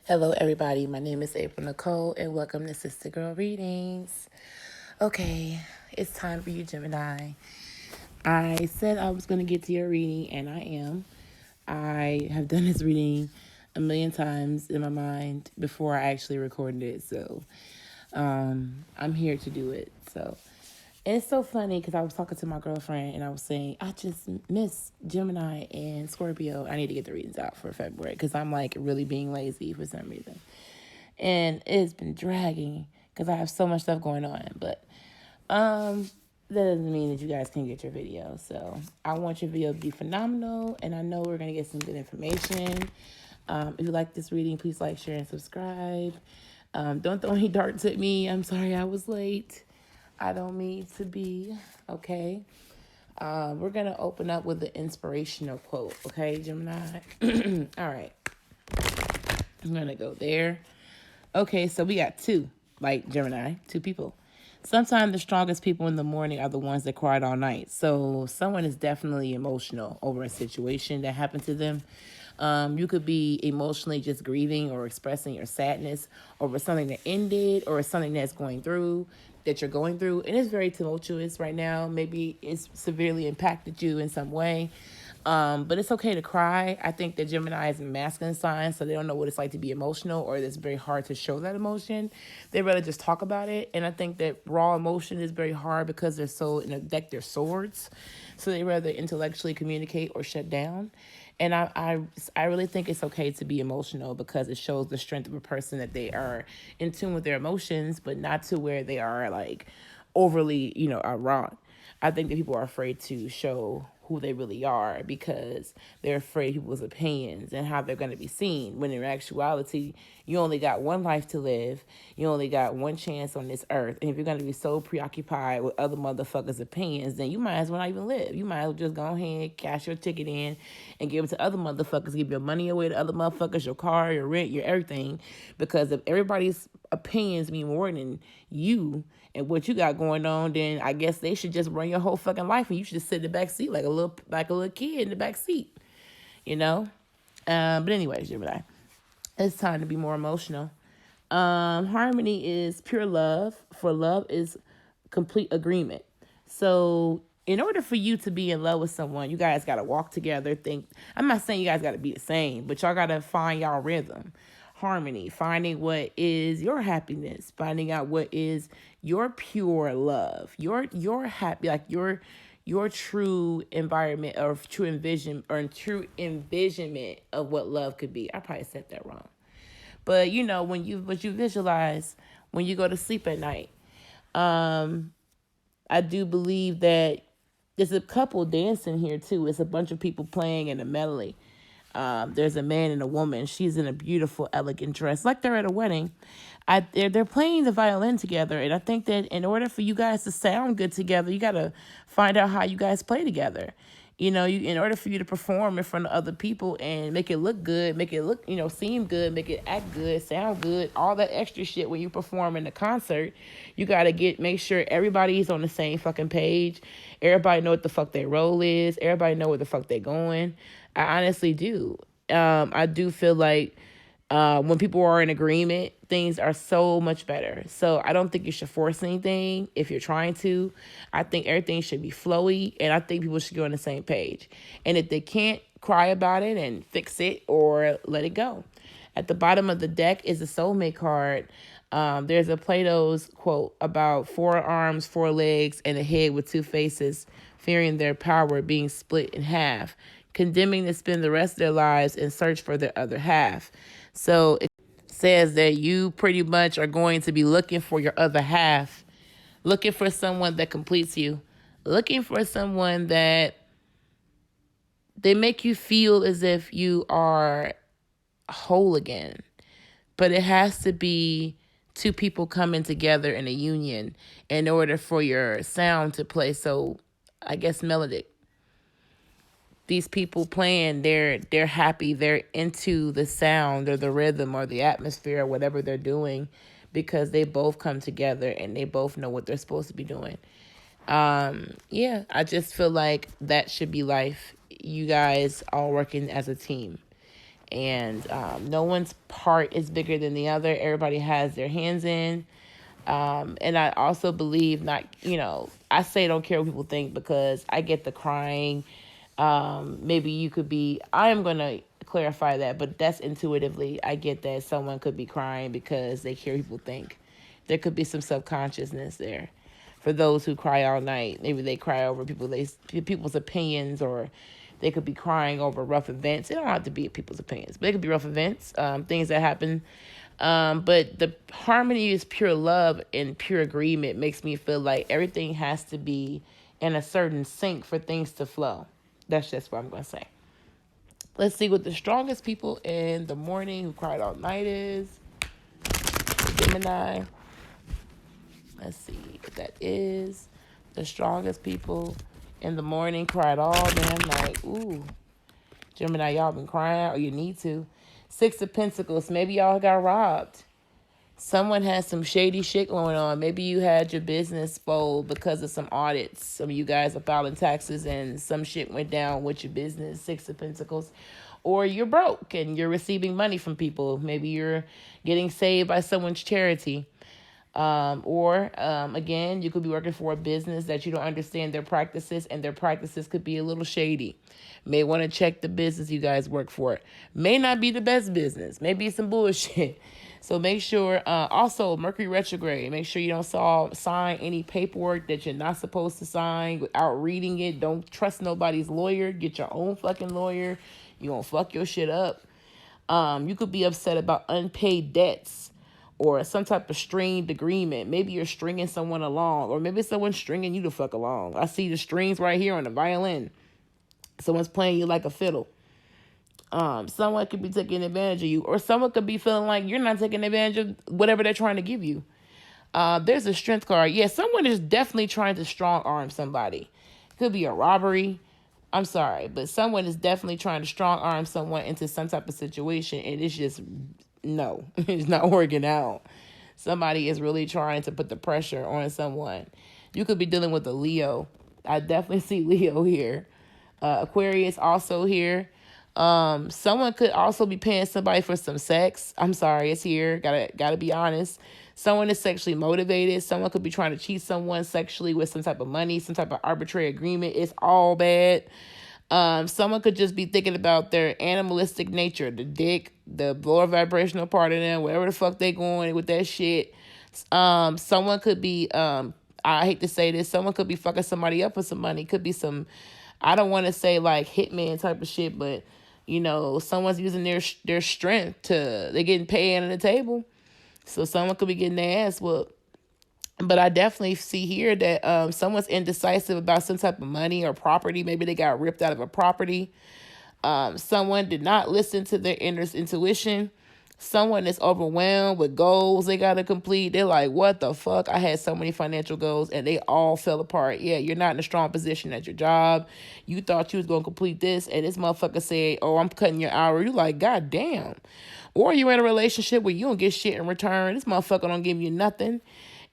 Hello, everybody. My name is April Nicole, and welcome to Sister Girl Readings. Okay, it's time for you, Gemini. I said I was going to get to your reading, and I am. I have done this reading a million times in my mind before I actually recorded it, so I'm here to do it. And it's so funny because I was talking to my girlfriend and I was saying, I just miss Gemini and Scorpio. I need to get the readings out for February because I'm like really being lazy for some reason. And it's been dragging because I have so much stuff going on. But that doesn't mean that you guys can get your video. So I want your video to be phenomenal, and I know we're going to get some good information. If you like this reading, please like, share, and subscribe. Don't throw any darts at me. I'm sorry I was late. I don't mean to be, okay? We're going to open up with the inspirational quote, okay, Gemini? All right. I'm going to go there. Okay, so we got two, like Gemini, two people. Sometimes the strongest people in the morning are the ones that cried all night. So someone is definitely emotional over a situation that happened to them. You could be emotionally just grieving or expressing your sadness over something that ended or something that's you're going through. And it's very tumultuous right now. Maybe it's severely impacted you in some way. But it's okay to cry. I think that Gemini is a masculine sign, so they don't know what it's like to be emotional, or it's very hard to show that emotion. They rather just talk about it. And I think that raw emotion is very hard because they're so in a deck, they're swords. So they rather intellectually communicate or shut down. And I really think it's okay to be emotional because it shows the strength of a person that they are in tune with their emotions, but not to where they are like overly, raw. I think that people are afraid to show who they really are because they're afraid of people's opinions and how they're going to be seen. When in actuality, you only got one life to live. You only got one chance on this earth. And if you're going to be so preoccupied with other motherfuckers' opinions, then you might as well not even live. You might as well just go ahead, cash your ticket in, and give it to other motherfuckers. Give your money away to other motherfuckers, your car, your rent, your everything. Because if everybody's opinions mean more than you and what you got going on, then I guess they should just run your whole fucking life and you should just sit in the back seat like a little kid in the back seat, you know. But anyways, Gemini, it's time to be more emotional. Harmony is pure love. For love is complete agreement. So in order for you to be in love with someone, you guys got to walk together. I'm not saying you guys got to be the same, but y'all got to find y'all rhythm, harmony, finding what is your happiness, finding out what is your pure love, your happy, like your true environment or true true envisionment of what love could be. I probably said that wrong. But what you visualize when you go to sleep at night. I do believe that there's a couple dancing here too. It's a bunch of people playing in a medley. There's a man and a woman. She's in a beautiful, elegant dress, like they're at a wedding. They're playing the violin together, and I think that in order for you guys to sound good together, you gotta find out how you guys play together. In order for you to perform in front of other people and make it look good, make it look, seem good, make it act good, sound good, all that extra shit when you perform in the concert, you gotta make sure everybody's on the same fucking page. Everybody know what the fuck their role is. Everybody know where the fuck they're going. I honestly do. I do feel like when people are in agreement, things are so much better. So I don't think you should force anything if you're trying to. I think everything should be flowy, and I think people should go on the same page. And if they can't, cry about it and fix it or let it go. At the bottom of the deck is a soulmate card. There's a Plato's quote about 4 arms, 4 legs, and a head with 2 faces, fearing their power being split in half, condemning to spend the rest of their lives in search for their other half. So it says that you pretty much are going to be looking for your other half, looking for someone that completes you, looking for someone that they make you feel as if you are whole again. But it has to be 2 people coming together in a union in order for your sound to play so, I guess, melodic. These people playing, they're happy, they're into the sound or the rhythm or the atmosphere or whatever they're doing because they both come together and they both know what they're supposed to be doing. I just feel like that should be life. You guys all working as a team. and no one's part is bigger than the other. Everybody has their hands in. And I also believe not, I say don't care what people think because I get the crying. Maybe you could be, I am going to clarify that, but that's intuitively. I get that someone could be crying because they care what people think. There could be some subconsciousness there. For those who cry all night, maybe they cry over people's opinions, or they could be crying over rough events. It don't have to be people's opinions, but it could be rough events, things that happen. But the harmony is pure love and pure agreement makes me feel like everything has to be in a certain sync for things to flow. That's just what I'm going to say. Let's see what the strongest people in the morning who cried all night is. Gemini. Let's see what that is. The strongest people in the morning cried all damn night. Ooh. Gemini, y'all been crying, or you need to. 6 of Pentacles. Maybe y'all got robbed. Someone has some shady shit going on. Maybe you had your business fold because of some audits. Some of you guys are filing taxes and some shit went down with your business. 6 of Pentacles. Or you're broke and you're receiving money from people. Maybe you're getting saved by someone's charity. Again, you could be working for a business that you don't understand their practices, and their practices could be a little shady. May want to check the business you guys work for. May not be the best business. Maybe some bullshit. So make sure, also Mercury retrograde, make sure you don't sign any paperwork that you're not supposed to sign without reading it. Don't trust nobody's lawyer. Get your own fucking lawyer. You gonna fuck your shit up. You could be upset about unpaid debts or some type of stringed agreement. Maybe you're stringing someone along, or maybe someone's stringing you the fuck along. I see the strings right here on the violin. Someone's playing you like a fiddle. Someone could be taking advantage of you, or someone could be feeling like you're not taking advantage of whatever they're trying to give you. There's a strength card. Yeah, someone is definitely trying to strong arm somebody. Could be a robbery. I'm sorry, but someone is definitely trying to strong arm someone into some type of situation, and it's just, no, it's not working out. Somebody is really trying to put the pressure on someone. You could be dealing with a Leo. I definitely see Leo here. Aquarius also here. Someone could also be paying somebody for some sex. I'm sorry, it's here. Gotta be honest. Someone is sexually motivated. Someone could be trying to cheat someone sexually with some type of money, some type of arbitrary agreement. It's all bad. Someone could just be thinking about their animalistic nature, the dick, the lower vibrational part of them, wherever the fuck they going with that shit. Someone could be, I hate to say this, someone could be fucking somebody up for some money. Could be some, I don't want to say like hitman type of shit, but someone's using their strength they're getting paid under the table. So someone could be getting their ass whooped. But I definitely see here that someone's indecisive about some type of money or property. Maybe they got ripped out of a property. Someone did not listen to their inner intuition. Someone is overwhelmed with goals they got to complete. They're like, what the fuck? I had so many financial goals and they all fell apart. Yeah, you're not in a strong position at your job. You thought you was going to complete this, and this motherfucker said, oh, I'm cutting your hour. You like, God damn. Or you're in a relationship where you don't get shit in return. This motherfucker don't give you nothing.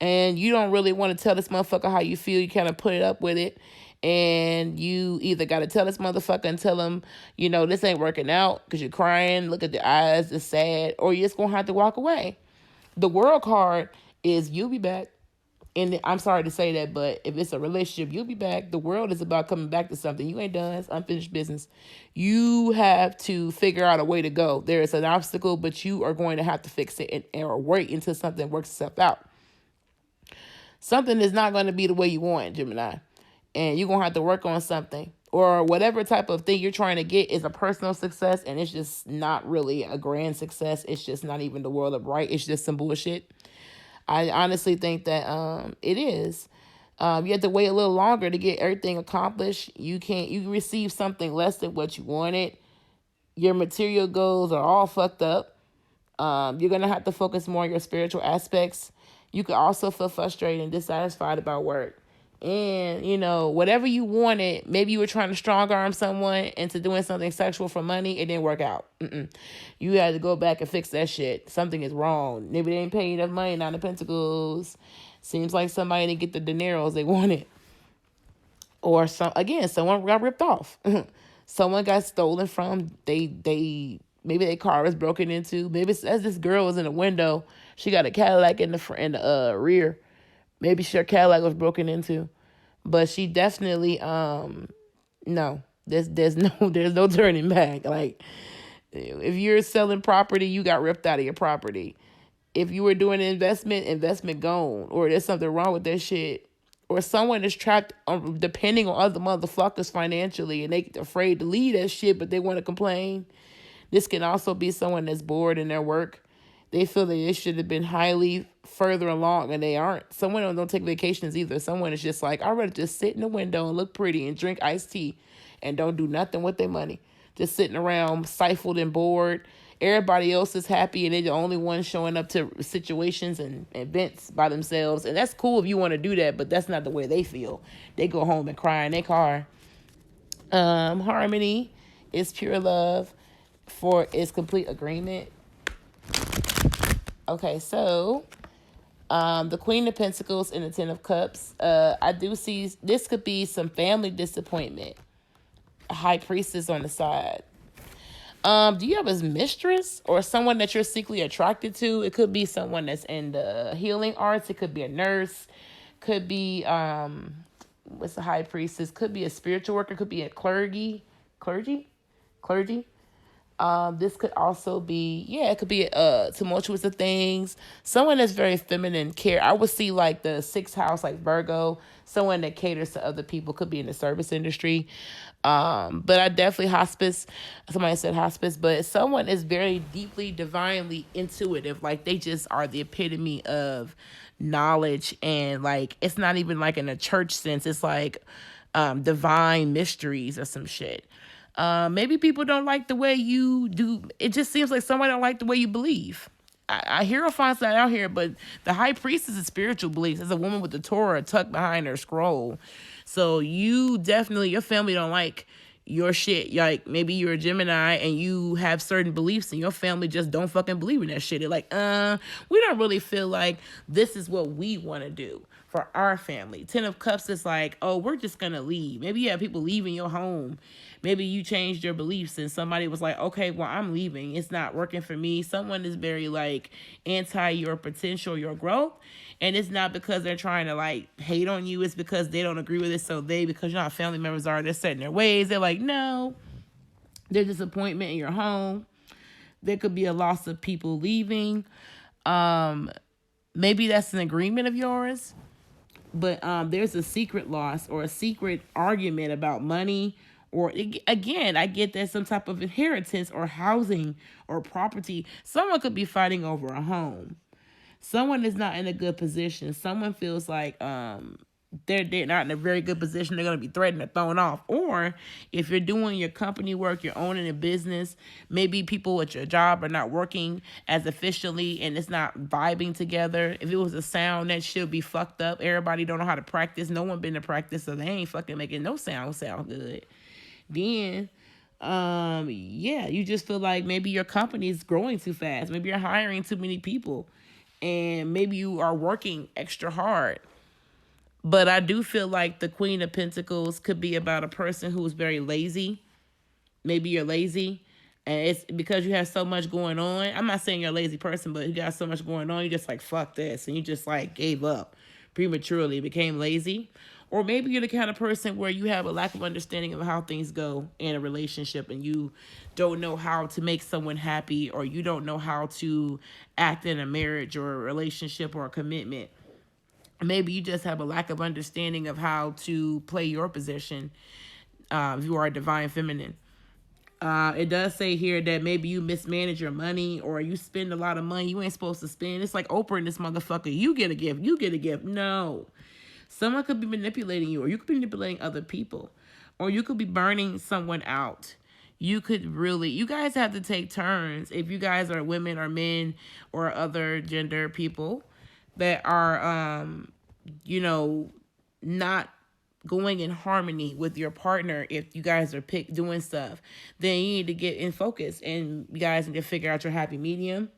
And you don't really want to tell this motherfucker how you feel. You kind of put it up with it. And you either got to tell this motherfucker and tell him, this ain't working out because you're crying. Look at the eyes. It's sad. Or you're just going to have to walk away. The World card is you'll be back. And I'm sorry to say that, but if it's a relationship, you'll be back. The World is about coming back to something. You ain't done. It's unfinished business. You have to figure out a way to go. There is an obstacle, but you are going to have to fix it or wait until something works itself out. Something is not going to be the way you want it, Gemini. And you're going to have to work on something. Or whatever type of thing you're trying to get is a personal success, and it's just not really a grand success. It's just not even the world of right. It's just some bullshit. I honestly think that it is. You have to wait a little longer to get everything accomplished. You receive something less than what you wanted. Your material goals are all fucked up. You're going to have to focus more on your spiritual aspects. You could also feel frustrated and dissatisfied about work. And, whatever you wanted, maybe you were trying to strong arm someone into doing something sexual for money. It didn't work out. You had to go back and fix that shit. Something is wrong. Maybe they ain't paying enough money, Nine of Pentacles. Seems like somebody didn't get the dineros they wanted. Or someone got ripped off. Someone got stolen from. They Maybe their car was broken into. Maybe it's, as this girl was in the window, she got a Cadillac in the front, in the rear. Maybe her Cadillac was broken into, but she definitely no. There's no there's no turning back. Like if you're selling property, you got ripped out of your property. If you were doing an investment gone, or there's something wrong with that shit, or someone is trapped depending on other motherfuckers financially, and they afraid to leave that shit, but they want to complain. This can also be someone that's bored in their work. They feel that they should have been highly further along, and they aren't. Someone don't take vacations either. Someone is just like, I'd rather just sit in the window and look pretty and drink iced tea and don't do nothing with their money. Just sitting around stifled and bored. Everybody else is happy, and they're the only ones showing up to situations and events by themselves. And that's cool if you want to do that, but that's not the way they feel. They go home and cry in their car. Harmony is pure love for its complete agreement. Okay, so the Queen of Pentacles and the Ten of Cups. I do see this could be some family disappointment. A High Priestess on the side. Do you have a mistress or someone that you're secretly attracted to? It could be someone that's in the healing arts. It could be a nurse. Could be what's a High Priestess? Could be a spiritual worker. Could be a clergy. This could also be, it could be tumultuous of things. Someone that's very feminine care. I would see like the sixth house, like Virgo, someone that caters to other people, could be in the service industry. But I definitely hospice. Somebody said hospice, but someone is very deeply, divinely intuitive. Like they just are the epitome of knowledge, and like it's not even like in a church sense. It's like divine mysteries or some shit. Maybe people don't like the way you do. It just seems like someone don't like the way you believe. I hear Hierophant's not out here, but the High Priestess is spiritual beliefs. It's a woman with the Torah tucked behind her scroll. So you definitely, your family don't like your shit. Like maybe you're a Gemini and you have certain beliefs and your family just don't fucking believe in that shit. They're like, we don't really feel like this is what we want to do for our family. Ten of Cups is like, oh, we're just going to leave. Maybe you have people leaving your home. Maybe you changed your beliefs and somebody was like, okay, well, I'm leaving. It's not working for me. Someone is very like anti your potential, your growth. And it's not because they're trying to like hate on you. It's because they don't agree with it. So because you know how family members are, they're set in their ways. They're like, no, there's disappointment in your home. There could be a loss of people leaving. Maybe that's an agreement of yours. But there's a secret loss or a secret argument about money. Or again, I get that some type of inheritance or housing or property. Someone could be fighting over a home. Someone is not in a good position. Someone feels like they're not in a very good position. They're going to be threatened or thrown off. Or if you're doing your company work, you're owning a business, maybe people at your job are not working as efficiently and it's not vibing together. If it was a sound, that should be fucked up. Everybody don't know how to practice. No one been to practice, so they ain't fucking making no sound good. Then you just feel like maybe your company is growing too fast. Maybe you're hiring too many people. And maybe you are working extra hard. But I do feel like the Queen of Pentacles could be about a person who's very lazy. Maybe you're lazy. And it's because you have so much going on. I'm not saying you're a lazy person, but you got so much going on. You just like, fuck this. And you just like gave up prematurely, became lazy. Or maybe you're the kind of person where you have a lack of understanding of how things go in a relationship and you don't know how to make someone happy, or you don't know how to act in a marriage or a relationship or a commitment. Maybe you just have a lack of understanding of how to play your position if you are a divine feminine. It does say here that maybe you mismanage your money or you spend a lot of money you ain't supposed to spend. It's like Oprah and this motherfucker. You get a gift. No. Someone could be manipulating you, or you could be manipulating other people, or you could be burning someone out. You guys have to take turns. If you guys are women or men or other gender people that are, not going in harmony with your partner, if you guys are doing stuff, then you need to get in focus and you guys need to figure out your happy medium.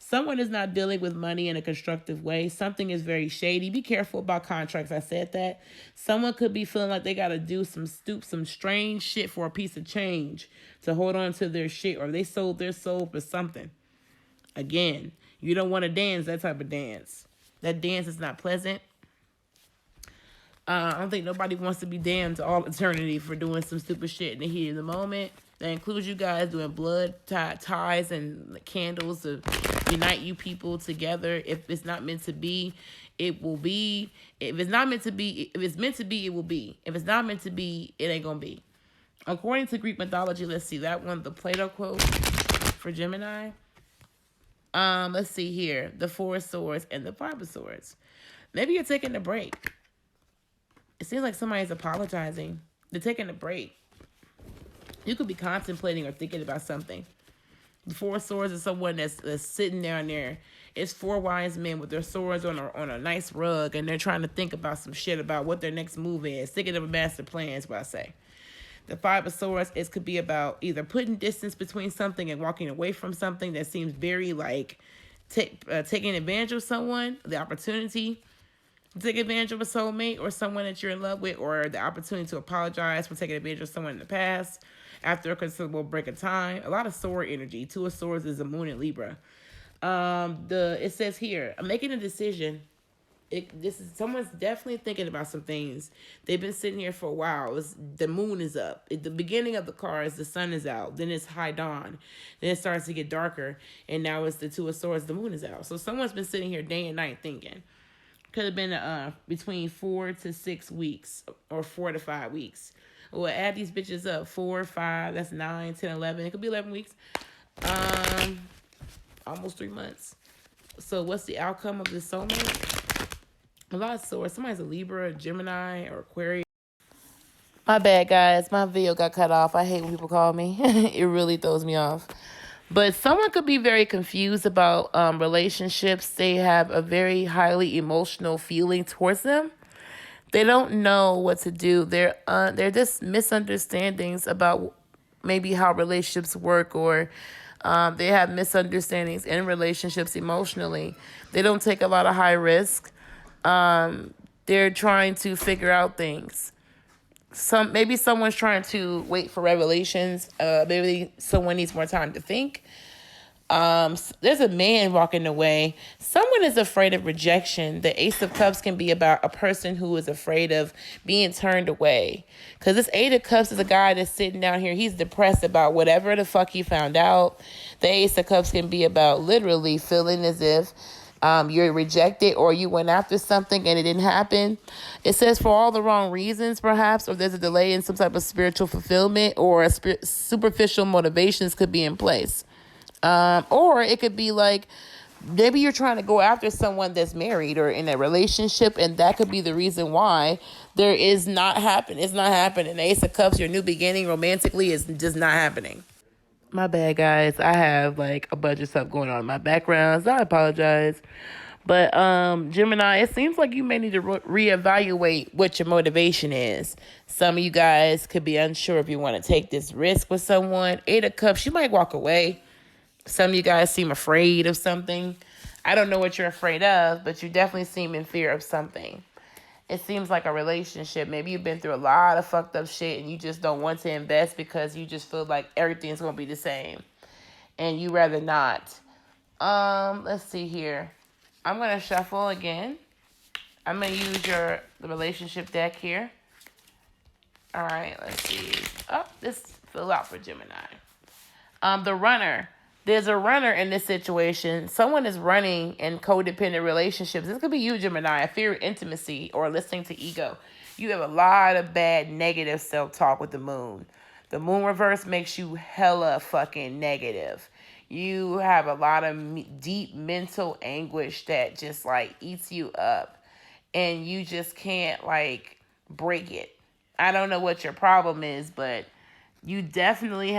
Someone is not dealing with money in a constructive way. Something is very shady. Be careful about contracts. I said that. Someone could be feeling like they got to do some strange shit for a piece of change to hold on to their shit, or they sold their soul for something. Again, you don't want to dance that type of dance. That dance is not pleasant. I don't think nobody wants to be damned to all eternity for doing some stupid shit in the heat of the moment. That includes you guys doing blood ties and candles to unite you people together. If it's not meant to be, it will be. If it's not meant to be, if it's meant to be, it will be. If it's not meant to be, it ain't gonna be. According to Greek mythology, let's see that one, the Plato quote for Gemini. Let's see here, the Four of Swords and the Five of Swords. Maybe you're taking a break. It seems like somebody's apologizing. They're taking a break. You could be contemplating or thinking about something. The Four of Swords is someone that's sitting down there. It's four wise men with their swords on a nice rug, and they're trying to think about some shit about what their next move is. Thinking of a master plan is what I say. The Five of Swords, it could be about either putting distance between something and walking away from something that seems very like taking advantage of someone, the opportunity to take advantage of a soulmate or someone that you're in love with, or the opportunity to apologize for taking advantage of someone in the past after a considerable break of time. A lot of sword energy. Two of Swords is a moon in Libra. It says here, I'm making a decision. Someone's definitely thinking about some things. They've been sitting here for a while. The moon is up. At the beginning of the card, the sun is out. Then it's high dawn. Then it starts to get darker. And now it's the Two of Swords. The moon is out. So someone's been sitting here day and night thinking. Could have been between 4 to 6 weeks or 4 to 5 weeks. We'll add these bitches up. 4, 5, that's 9, 10, 11. It could be 11 weeks. Almost 3 months. So what's the outcome of this soulmate? A lot of swords. Somebody's a Libra, a Gemini, or Aquarius. My bad, guys. My video got cut off. I hate when people call me. It really throws me off. But someone could be very confused about relationships. They have a very highly emotional feeling towards them. They don't know what to do. They're just misunderstandings about maybe how relationships work, or they have misunderstandings in relationships emotionally. They don't take a lot of high risk. They're trying to figure out things. Maybe someone's trying to wait for revelations. Maybe someone needs more time to think. There's a man walking away. Someone is afraid of rejection. The Ace of Cups can be about a person who is afraid of being turned away. Because this Eight of Cups is a guy that's sitting down here. He's depressed about whatever the fuck he found out. The Ace of Cups can be about literally feeling as if you're rejected, or you went after something and it didn't happen. It says for all the wrong reasons, perhaps, or there's a delay in some type of spiritual fulfillment, or superficial motivations could be in place. Or it could be like maybe you're trying to go after someone that's married or in a relationship, and that could be the reason why there is not happening. It's not happening. The Ace of Cups, your new beginning romantically is just not happening. My bad, guys. I have like a bunch of stuff going on in my background, so I apologize. But Gemini, it seems like you may need to reevaluate what your motivation is. Some of you guys could be unsure if you want to take this risk with someone. Eight of Cups, you might walk away. Some of you guys seem afraid of something. I don't know what you're afraid of, but you definitely seem in fear of something. It seems like a relationship. Maybe you've been through a lot of fucked up shit and you just don't want to invest because you just feel like everything's going to be the same. And you rather not. Let's see here. I'm going to shuffle again. I'm going to use the relationship deck here. All right, let's see. Oh, this fell out for Gemini. The runner. There's a runner in this situation. Someone is running in codependent relationships. This could be you, Gemini. A fear of intimacy or listening to ego. You have a lot of bad negative self-talk with the moon. The moon reverse makes you hella fucking negative. You have a lot of deep mental anguish that just like eats you up. And you just can't like break it. I don't know what your problem is, but you definitely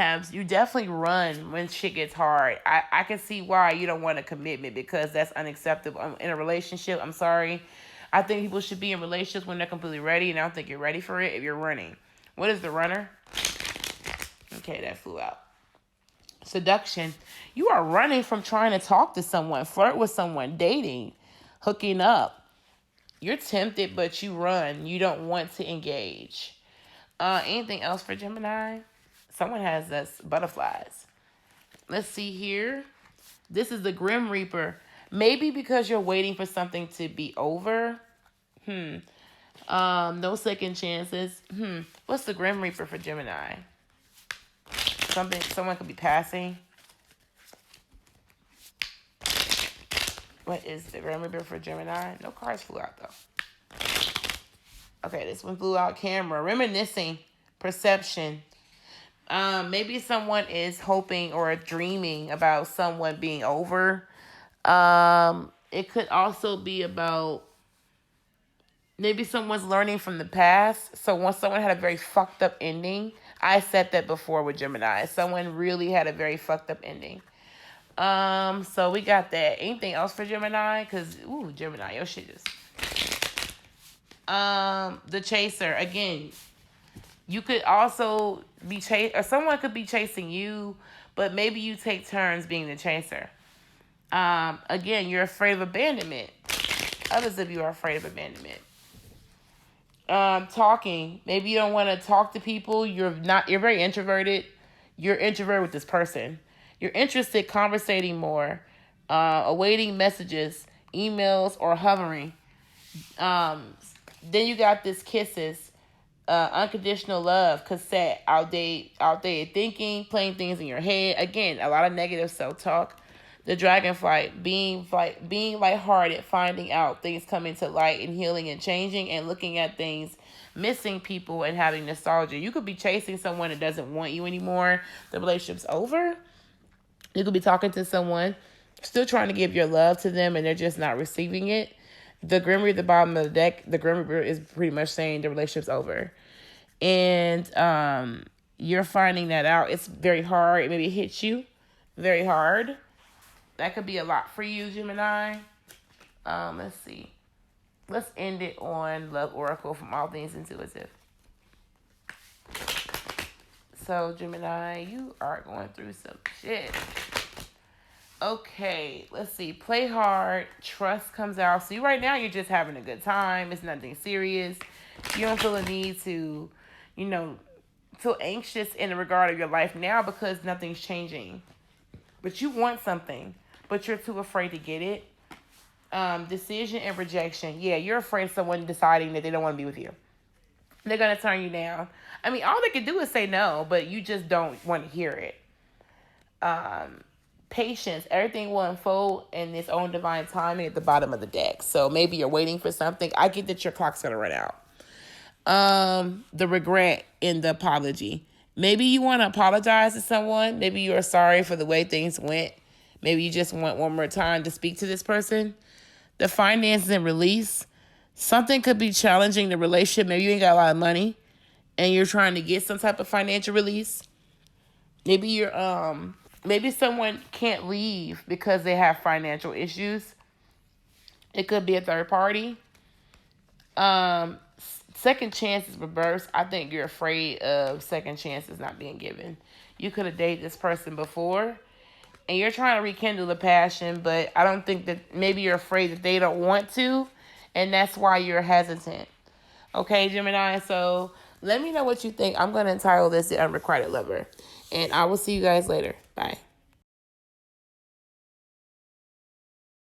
run when shit gets hard. I can see why you don't want a commitment, because that's unacceptable in a relationship. I'm sorry. I think people should be in relationships when they're completely ready, and I don't think you're ready for it if you're running. What is the runner? Okay, that flew out. Seduction. You are running from trying to talk to someone, flirt with someone, dating, hooking up. You're tempted, but you run. You don't want to engage. Anything else for Gemini? Someone has this butterflies. Let's see here. This is the Grim Reaper. Maybe because you're waiting for something to be over. No second chances. What's the Grim Reaper for Gemini? Someone could be passing. What is the Grim Reaper for Gemini? No cards flew out though. Okay, this one flew out. Camera. Reminiscing. Perception. Maybe someone is hoping or dreaming about someone being over. It could also be about maybe someone's learning from the past. So once someone had a very fucked up ending, I said that before with Gemini. Someone really had a very fucked up ending. So we got that. Anything else for Gemini? Because, Gemini, your shit is. The Chaser. Again, you could also be or someone could be chasing you, but maybe you take turns being the chaser. Again, you're afraid of abandonment. Others of you are afraid of abandonment. Talking. Maybe you don't want to talk to people. You're very introverted. You're introverted with this person. You're interested conversating more, awaiting messages, emails, or hovering. Then you got this kisses, unconditional love, cassette, outdated thinking, playing things in your head. Again, a lot of negative self-talk. The dragonflight, being lighthearted, finding out things coming to light and healing and changing and looking at things, missing people and having nostalgia. You could be chasing someone that doesn't want you anymore. The relationship's over. You could be talking to someone, still trying to give your love to them, and they're just not receiving it. The Grim Reaper at the bottom of the deck, the Grim Reaper is pretty much saying the relationship's over. And you're finding that out. It's very hard. Maybe it hits you very hard. That could be a lot for you, Gemini. Let's see. Let's end it on Love Oracle from All Things Intuitive. So, Gemini, you are going through some shit. Okay, let's see. Play hard. Trust comes out. So, right now, you're just having a good time. It's nothing serious. You don't feel a need to, feel anxious in the regard of your life now because nothing's changing. But you want something, but you're too afraid to get it. Decision and rejection. Yeah, you're afraid of someone deciding that they don't want to be with you. They're going to turn you down. I mean, all they can do is say no, but you just don't want to hear it. Patience. Everything will unfold in its own divine timing at the bottom of the deck. So maybe you're waiting for something. I get that your clock's going to run out. The regret and the apology. Maybe you want to apologize to someone. Maybe you are sorry for the way things went. Maybe you just want one more time to speak to this person. The finances and release. Something could be challenging the relationship. Maybe you ain't got a lot of money and you're trying to get some type of financial release. Maybe maybe someone can't leave because they have financial issues. It could be a third party. Second chance is reversed. I think you're afraid of second chances not being given. You could have dated this person before and you're trying to rekindle the passion, but I don't think that maybe you're afraid that they don't want to, and that's why you're hesitant. Okay, Gemini, so let me know what you think. I'm going to entitle this The Unrequited Lover, and I will see you guys later. Bye.